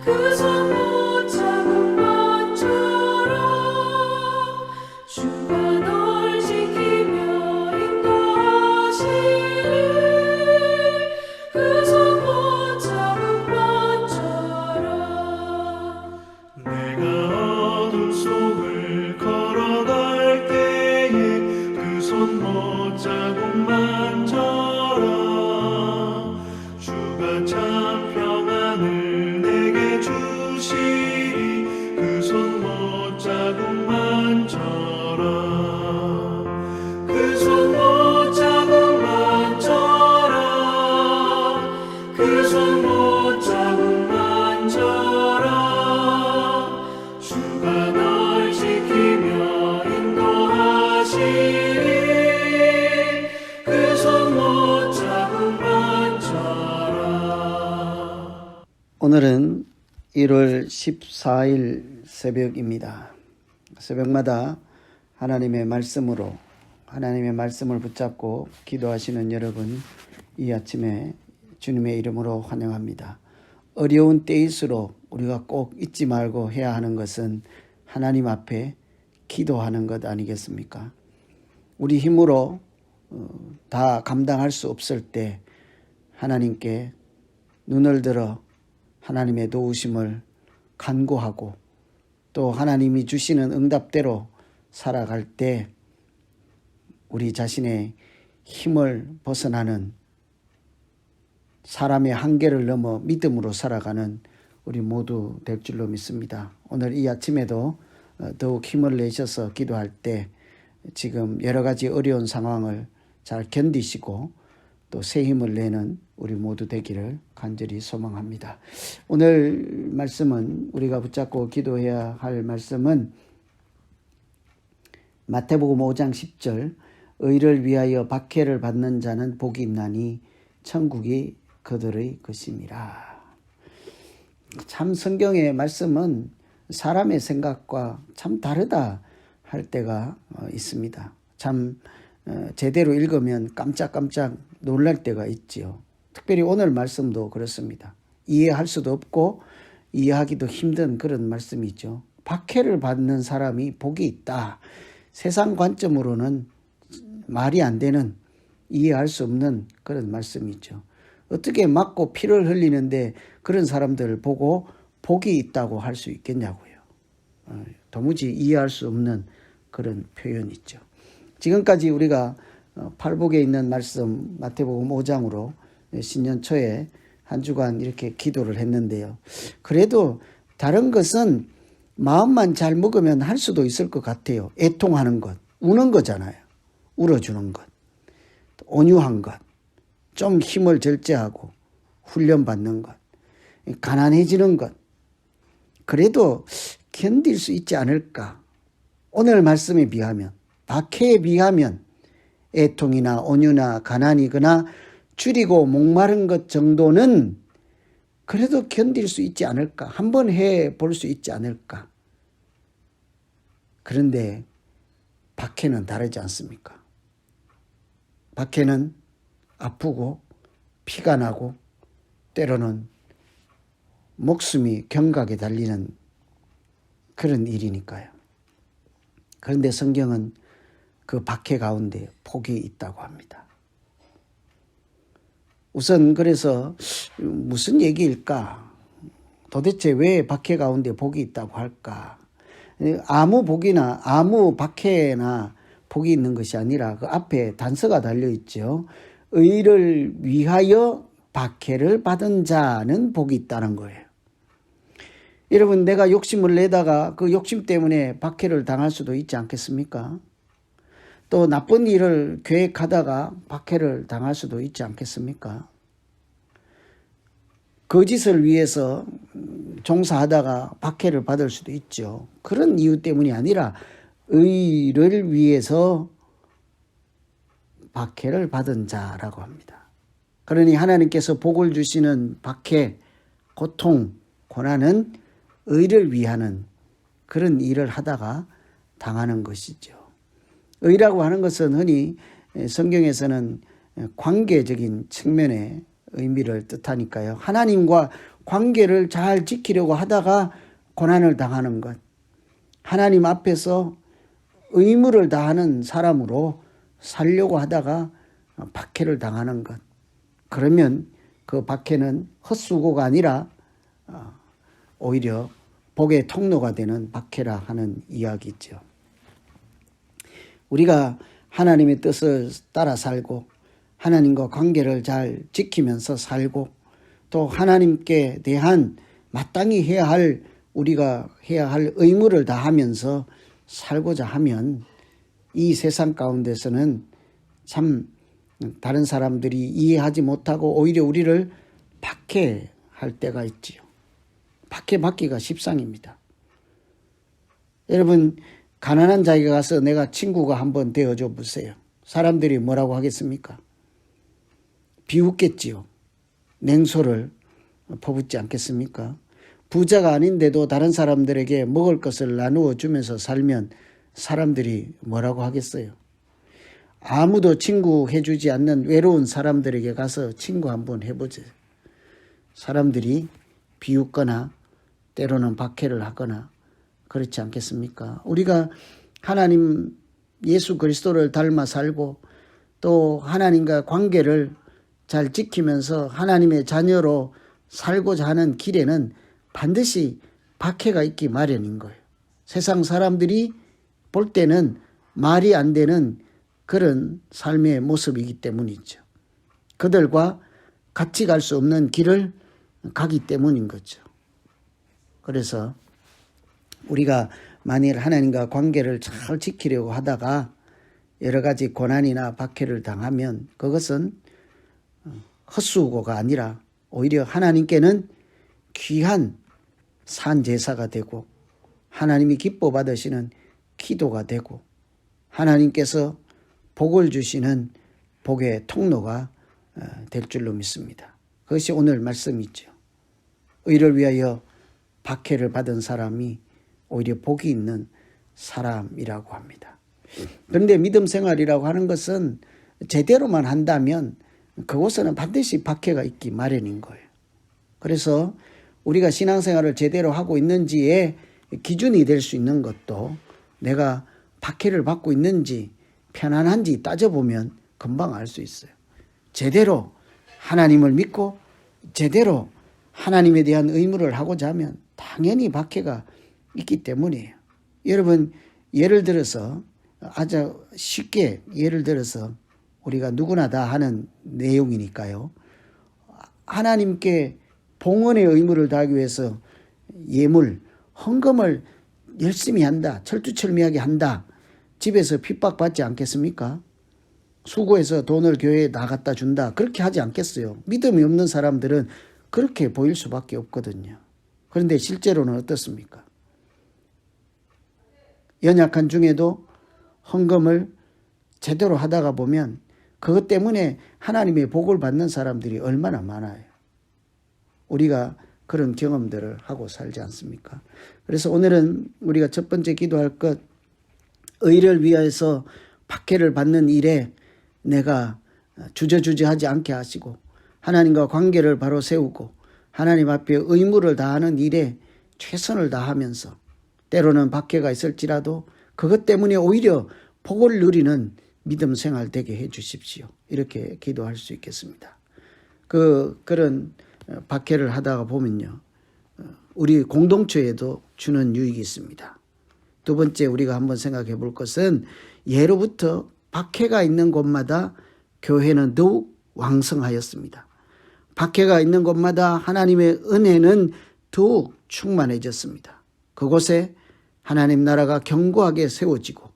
그 손 못 잡은 것처럼 주가 널 지키며 인도하시리. 그 손 못 잡은 것처럼 내가 어둠 속을 걸어갈 때에 그 손 못 자국만져라. 주가 참 평안을 내게 주시리. 그 손 못 자국만져라. 그 손 못 자국만져라. 그 손 못 자국만져라. 주가 널 지키며 인도하시리. 그 손 못 자국만져라. 오늘은 1월 14일 새벽입니다. 새벽마다 하나님의 말씀으로 하나님의 말씀을 붙잡고 기도하시는 여러분, 이 아침에 주님의 이름으로 환영합니다. 어려운 때일수록 우리가 꼭 잊지 말고 해야 하는 것은 하나님 앞에 기도하는 것 아니겠습니까? 우리 힘으로 다 감당할 수 없을 때 하나님께 눈을 들어 하나님의 도우심을 간구하고 또 하나님이 주시는 응답대로 살아갈 때 우리 자신의 힘을 벗어나는, 사람의 한계를 넘어 믿음으로 살아가는 우리 모두 될 줄로 믿습니다. 오늘 이 아침에도 더욱 힘을 내셔서 기도할 때 지금 여러 가지 어려운 상황을 잘 견디시고 또 새 힘을 내는 우리 모두 되기를 간절히 소망합니다. 오늘 말씀은, 우리가 붙잡고 기도해야 할 말씀은 마태복음 5장 10절, 의를 위하여 박해를 받는 자는 복이 있나니 천국이 그들의 것임이라. 참 성경의 말씀은 사람의 생각과 참 다르다 할 때가 있습니다. 참 제대로 읽으면 깜짝깜짝 놀랄 때가 있지요. 특별히 오늘 말씀도 그렇습니다. 이해할 수도 없고 이해하기도 힘든 그런 말씀이죠. 박해를 받는 사람이 복이 있다. 세상 관점으로는 말이 안 되는, 이해할 수 없는 그런 말씀이죠. 어떻게 맞고 피를 흘리는데 그런 사람들을 보고 복이 있다고 할 수 있겠냐고요. 도무지 이해할 수 없는 그런 표현이죠. 지금까지 우리가 팔복에 있는 말씀 마태복음 5장으로 신년 초에 한 주간 이렇게 기도를 했는데요. 그래도 다른 것은 마음만 잘 먹으면 할 수도 있을 것 같아요. 애통하는 것, 우는 거잖아요. 울어주는 것, 온유한 것, 좀 힘을 절제하고 훈련받는 것, 가난해지는 것, 그래도 견딜 수 있지 않을까. 오늘 말씀에 비하면, 박해에 비하면 애통이나 온유나 가난이거나 줄이고 목마른 것 정도는 그래도 견딜 수 있지 않을까. 한번 해볼 수 있지 않을까. 그런데 박해는 다르지 않습니까? 박해는 아프고 피가 나고 때로는 목숨이 경각에 달리는 그런 일이니까요. 그런데 성경은 그 박해 가운데 복이 있다고 합니다. 우선 그래서 무슨 얘기일까? 도대체 왜 박해 가운데 복이 있다고 할까? 아무 복이나 아무 박해나 복이 있는 것이 아니라 그 앞에 단서가 달려있죠. 의를 위하여 박해를 받은 자는 복이 있다는 거예요. 여러분, 내가 욕심을 내다가 그 욕심 때문에 박해를 당할 수도 있지 않겠습니까? 또 나쁜 일을 계획하다가 박해를 당할 수도 있지 않겠습니까? 거짓을 위해서 종사하다가 박해를 받을 수도 있죠. 그런 이유 때문이 아니라 의를 위해서 박해를 받은 자라고 합니다. 그러니 하나님께서 복을 주시는 박해, 고통, 고난은 의를 위하는 그런 일을 하다가 당하는 것이죠. 의라고 하는 것은 흔히 성경에서는 관계적인 측면의 의미를 뜻하니까요. 하나님과 관계를 잘 지키려고 하다가 고난을 당하는 것, 하나님 앞에서 의무를 다하는 사람으로 살려고 하다가 박해를 당하는 것, 그러면 그 박해는 헛수고가 아니라 오히려 복의 통로가 되는 박해라 하는 이야기죠. 우리가 하나님의 뜻을 따라 살고 하나님과 관계를 잘 지키면서 살고 또 하나님께 대한 마땅히 우리가 해야 할 의무를 다하면서 살고자 하면 이 세상 가운데서는 참 다른 사람들이 이해하지 못하고 오히려 우리를 박해할 때가 있지요. 박해받기가 십상입니다. 여러분, 가난한 자에게 가서 내가 친구가 한번 되어줘 보세요. 사람들이 뭐라고 하겠습니까? 비웃겠지요. 냉소를 퍼붓지 않겠습니까? 부자가 아닌데도 다른 사람들에게 먹을 것을 나누어 주면서 살면 사람들이 뭐라고 하겠어요? 아무도 친구 해주지 않는 외로운 사람들에게 가서 친구 한번 해보세요. 사람들이 비웃거나 때로는 박해를 하거나 그렇지 않겠습니까? 우리가 하나님 예수 그리스도를 닮아 살고 또 하나님과 관계를 잘 지키면서 하나님의 자녀로 살고자 하는 길에는 반드시 박해가 있기 마련인 거예요. 세상 사람들이 볼 때는 말이 안 되는 그런 삶의 모습이기 때문이죠. 그들과 같이 갈 수 없는 길을 가기 때문인 거죠. 그래서 우리가 만일 하나님과 관계를 잘 지키려고 하다가 여러 가지 고난이나 박해를 당하면 그것은 헛수고가 아니라 오히려 하나님께는 귀한 산제사가 되고 하나님이 기뻐 받으시는 기도가 되고 하나님께서 복을 주시는 복의 통로가 될 줄로 믿습니다. 그것이 오늘 말씀이죠. 의를 위하여 박해를 받은 사람이 오히려 복이 있는 사람이라고 합니다. 그런데 믿음 생활이라고 하는 것은 제대로만 한다면 그곳에는 반드시 박해가 있기 마련인 거예요. 그래서 우리가 신앙생활을 제대로 하고 있는지에 기준이 될 수 있는 것도 내가 박해를 받고 있는지 편안한지 따져보면 금방 알 수 있어요. 제대로 하나님을 믿고 제대로 하나님에 대한 의무를 하고자 하면 당연히 박해가 있기 때문이에요. 여러분, 예를 들어서 아주 쉽게 예를 들어서 우리가 누구나 다 하는 내용이니까요. 하나님께 봉헌의 의무를 다하기 위해서 예물, 헌금을 열심히 한다. 철두철미하게 한다. 집에서 핍박받지 않겠습니까? 수고해서 돈을 교회에 나갔다 준다. 그렇게 하지 않겠어요. 믿음이 없는 사람들은 그렇게 보일 수밖에 없거든요. 그런데 실제로는 어떻습니까? 연약한 중에도 헌금을 제대로 하다가 보면 그것 때문에 하나님의 복을 받는 사람들이 얼마나 많아요. 우리가 그런 경험들을 하고 살지 않습니까? 그래서 오늘은 우리가 첫 번째 기도할 것, 의를 위하여서 박해를 받는 일에 내가 주저주저하지 않게 하시고 하나님과 관계를 바로 세우고 하나님 앞에 의무를 다하는 일에 최선을 다하면서 때로는 박해가 있을지라도 그것 때문에 오히려 복을 누리는 믿음 생활 되게 해 주십시오. 이렇게 기도할 수 있겠습니다. 그런 박해를 하다가 보면요, 우리 공동체에도 주는 유익이 있습니다. 두 번째 우리가 한번 생각해 볼 것은 예로부터 박해가 있는 곳마다 교회는 더욱 왕성하였습니다. 박해가 있는 곳마다 하나님의 은혜는 더욱 충만해졌습니다. 그곳에 하나님 나라가 견고하게 세워지고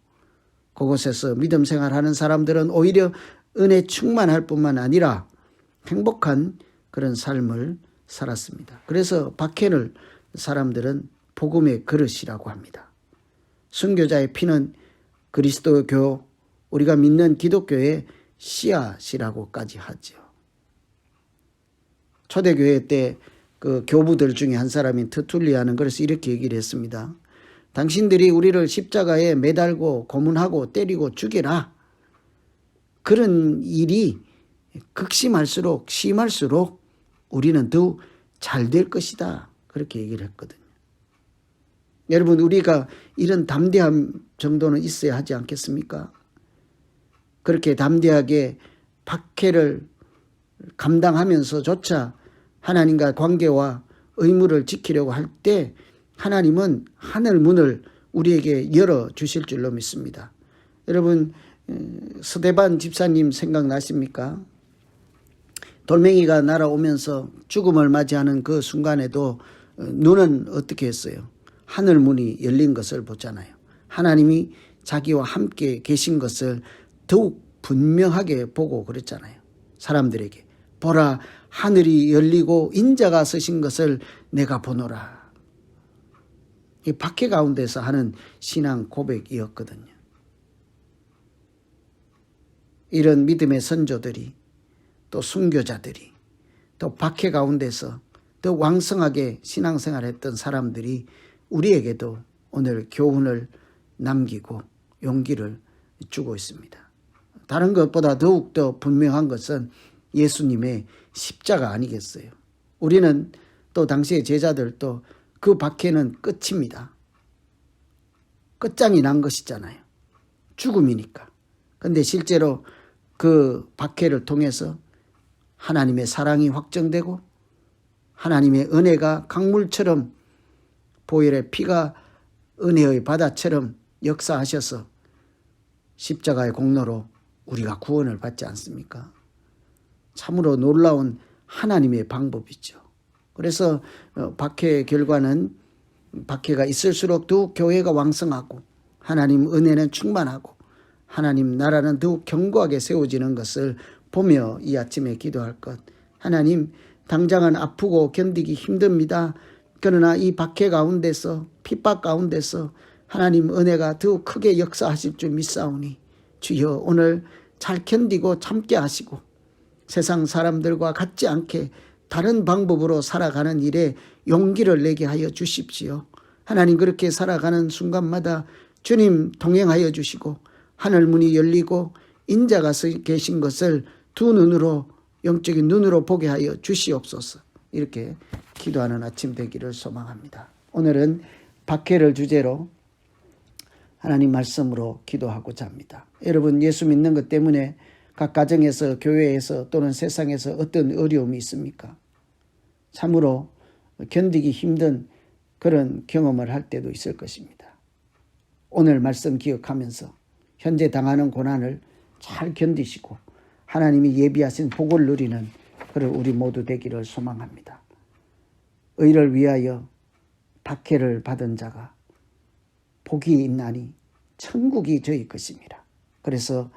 그곳에서 믿음 생활하는 사람들은 오히려 은혜 충만할 뿐만 아니라 행복한 그런 삶을 살았습니다. 그래서 박해를 사람들은 복음의 그릇이라고 합니다. 순교자의 피는 그리스도교, 우리가 믿는 기독교의 씨앗이라고까지 하죠. 초대교회 때 그 교부들 중에 한 사람인 트툴리아는 그래서 이렇게 얘기를 했습니다. 당신들이 우리를 십자가에 매달고 고문하고 때리고 죽여라. 그런 일이 극심할수록 심할수록 우리는 더욱 잘 될 것이다. 그렇게 얘기를 했거든요. 여러분, 우리가 이런 담대함 정도는 있어야 하지 않겠습니까? 그렇게 담대하게 박해를 감당하면서조차 하나님과 관계와 의무를 지키려고 할 때 하나님은 하늘 문을 우리에게 열어주실 줄로 믿습니다. 여러분, 스데반 집사님 생각나십니까? 돌멩이가 날아오면서 죽음을 맞이하는 그 순간에도 눈은 어떻게 했어요? 하늘 문이 열린 것을 보잖아요. 하나님이 자기와 함께 계신 것을 더욱 분명하게 보고 그랬잖아요. 사람들에게 보라, 하늘이 열리고 인자가 서신 것을 내가 보노라. 이 박해 가운데서 하는 신앙 고백이었거든요. 이런 믿음의 선조들이, 또 순교자들이, 또 박해 가운데서 더 왕성하게 신앙생활했던 사람들이 우리에게도 오늘 교훈을 남기고 용기를 주고 있습니다. 다른 것보다 더욱더 분명한 것은 예수님의 십자가 아니겠어요. 우리는 또 당시의 제자들도 그 박해는 끝입니다. 끝장이 난 것이잖아요. 죽음이니까. 근데 실제로 그 박해를 통해서 하나님의 사랑이 확정되고 하나님의 은혜가 강물처럼 보혈의 피가 은혜의 바다처럼 역사하셔서 십자가의 공로로 우리가 구원을 받지 않습니까? 참으로 놀라운 하나님의 방법이죠. 그래서 박해의 결과는 박해가 있을수록 더욱 교회가 왕성하고 하나님 은혜는 충만하고 하나님 나라는 더욱 견고하게 세워지는 것을 보며 이 아침에 기도할 것. 하나님, 당장은 아프고 견디기 힘듭니다. 그러나 이 박해 가운데서, 핍박 가운데서 하나님 은혜가 더욱 크게 역사하실 줄 믿사오니 주여 오늘 잘 견디고 참게 하시고 세상 사람들과 같지 않게 다른 방법으로 살아가는 일에 용기를 내게 하여 주십시오. 하나님, 그렇게 살아가는 순간마다 주님 동행하여 주시고 하늘 문이 열리고 인자가 계신 것을 두 눈으로, 영적인 눈으로 보게 하여 주시옵소서. 이렇게 기도하는 아침 되기를 소망합니다. 오늘은 박해를 주제로 하나님 말씀으로 기도하고자 합니다. 여러분, 예수 믿는 것 때문에 각 가정에서, 교회에서 또는 세상에서 어떤 어려움이 있습니까? 참으로 견디기 힘든 그런 경험을 할 때도 있을 것입니다. 오늘 말씀 기억하면서 현재 당하는 고난을 잘 견디시고 하나님이 예비하신 복을 누리는 그런 우리 모두 되기를 소망합니다. 의를 위하여 박해를 받은 자가 복이 있나니 천국이 저희 것입니다. 그래서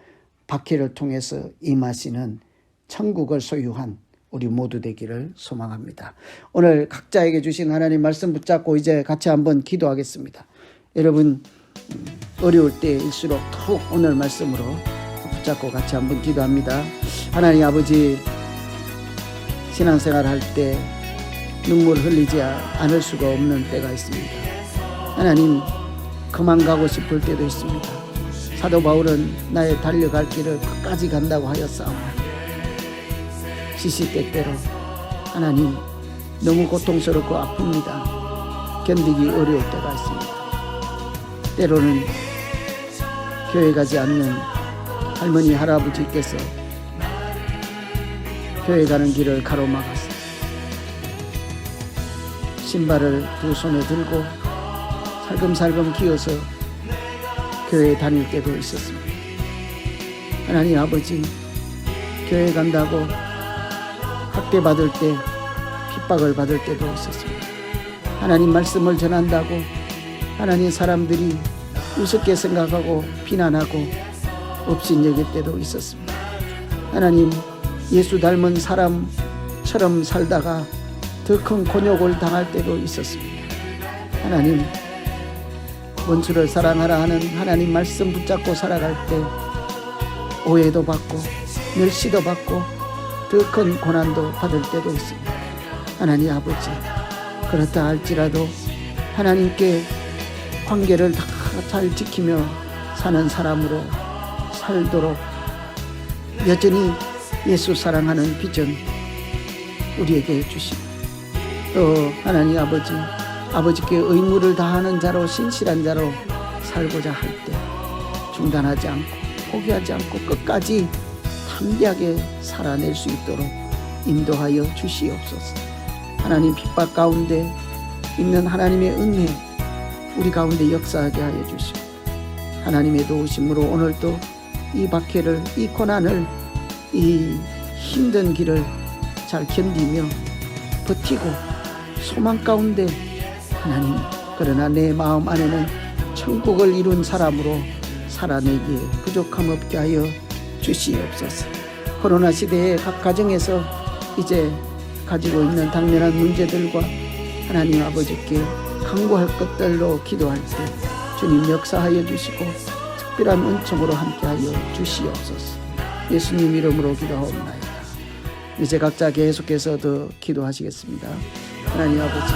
박해를 통해서 임하시는 천국을 소유한 우리 모두 되기를 소망합니다. 오늘 각자에게 주신 하나님 말씀 붙잡고 이제 같이 한번 기도하겠습니다. 여러분, 어려울 때일수록 더욱 오늘 말씀으로 붙잡고 같이 한번 기도합니다. 하나님 아버지, 신앙생활 할 때 눈물 흘리지 않을 수가 없는 때가 있습니다. 하나님, 그만 가고 싶을 때도 있습니다. 사도 바울은 나의 달려갈 길을 끝까지 간다고 하였사오니 시시때때로 하나님 너무 고통스럽고 아픕니다. 견디기 어려울 때가 있습니다. 때로는 교회 가지 않는 할머니 할아버지께서 교회 가는 길을 가로막아서 신발을 두 손에 들고 살금살금 기어서 교회에 다닐 때도 있었습니다. 하나님 아버지, 교회 간다고 학대받을 때, 핍박을 받을 때도 있었습니다. 하나님 말씀을 전한다고 하나님 사람들이 우습게 생각하고 비난하고 업신여길 때도 있었습니다. 하나님, 예수 닮은 사람처럼 살다가 더 큰 곤욕을 당할 때도 있었습니다. 하나님, 원수를 사랑하라 하는 하나님 말씀 붙잡고 살아갈 때 오해도 받고 멸시도 받고 더 큰 고난도 받을 때도 있습니다. 하나님 아버지, 그렇다 할지라도 하나님께 관계를 다 잘 지키며 사는 사람으로 살도록 여전히 예수 사랑하는 비전 우리에게 주시고 또 하나님 아버지께 의무를 다하는 자로 신실한 자로 살고자 할 때 중단하지 않고 포기하지 않고 끝까지 담대하게 살아낼 수 있도록 인도하여 주시옵소서. 하나님 핍박 가운데 있는 하나님의 은혜 우리 가운데 역사하게 하여 주시고, 하나님의 도우심으로 오늘도 이 박해를, 이 고난을, 이 힘든 길을 잘 견디며 버티고 소망 가운데 하나님, 그러나 내 마음 안에는 천국을 이룬 사람으로 살아내기에 부족함 없게 하여 주시옵소서. 코로나 시대에 각 가정에서 이제 가지고 있는 당면한 문제들과 하나님 아버지께 간구할 것들로 기도할 때 주님 역사하여 주시고 특별한 은총으로 함께하여 주시옵소서. 예수님 이름으로 기도하옵나이다. 이제 각자 계속해서 더 기도하시겠습니다. 하나님 아버지,